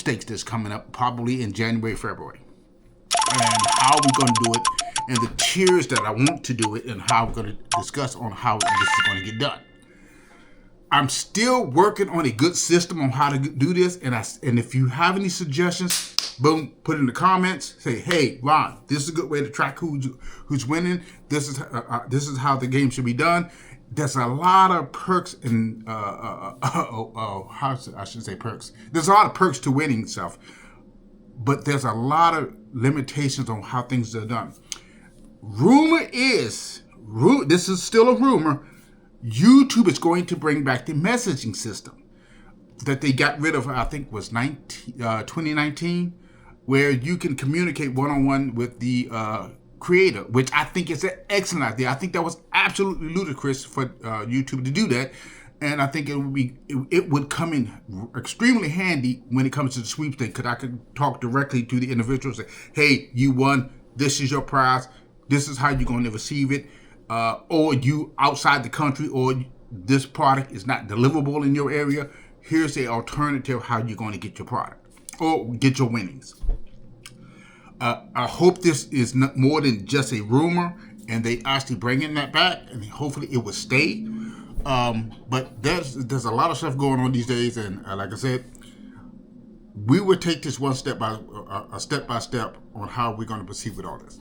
stakes that's coming up probably in January, February. And how we're going to do it, and the tiers that I want to do it, and how we're going to discuss on how this is going to get done. I'm still working on a good system on how to do this, and if you have any suggestions, boom, put in the comments. Say, hey, Ron, this is a good way to track who's winning. This is how the game should be done. There's a lot of perks and I shouldn't say perks. There's a lot of perks to winning stuff, but there's a lot of limitations on how things are done. Rumor is, this is still a rumor, YouTube is going to bring back the messaging system that they got rid of, I think was 2019, where you can communicate one-on-one with the creator, which I think is an excellent idea. I think that was absolutely ludicrous for YouTube to do that. And I think it would come in extremely handy when it comes to the sweepstakes, because I could talk directly to the individual and say, hey, you won, this is your prize, this is how you're going to receive it, or you outside the country, or this product is not deliverable in your area. Here's the alternative how you're going to get your product or get your winnings. I hope this is not more than just a rumor and they actually bringing that back, and hopefully it will stay. But there's a lot of stuff going on these days, and like I said, we will take this step by step on how we're going to proceed with all this.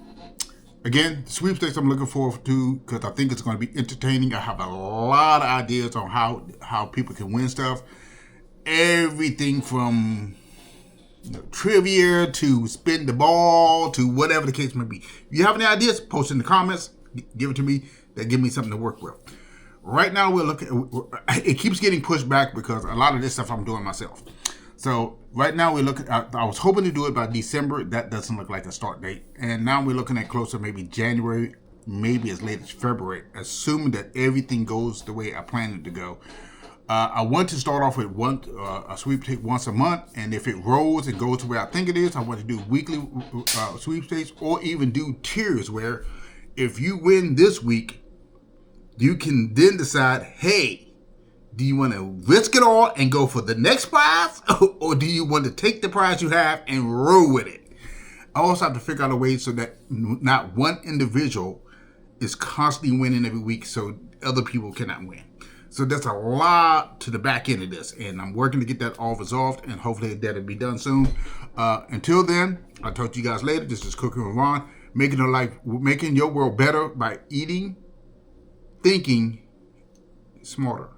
Again, the sweepstakes I'm looking forward to, because I think it's going to be entertaining. I have a lot of ideas on how people can win stuff. Everything from trivia to spin the ball to whatever the case may be. If you have any ideas, post in the comments. Give it to me. That give me something to work with. Right now, we're looking. It keeps getting pushed back because a lot of this stuff I'm doing myself. So right now we're looking. I was hoping to do it by December. That doesn't look like a start date. And now we're looking at closer, maybe January, maybe as late as February, assuming that everything goes the way I planned it to go. I want to start off with a sweepstake once a month, and if it rolls and goes to where I think it is, I want to do weekly sweepstakes, or even do tiers where if you win this week, you can then decide, hey, do you want to risk it all and go for the next prize, or do you want to take the prize you have and roll with it? I also have to figure out a way so that not one individual is constantly winning every week so other people cannot win. So there's a lot to the back end of this, and I'm working to get that all resolved, and hopefully that'll be done soon. Until then, I'll talk to you guys later. This is Cooking with Ron, making your world better by eating, thinking smarter.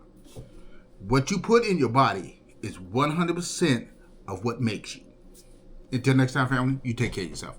What you put in your body is 100% of what makes you. Until next time, family, you take care of yourself.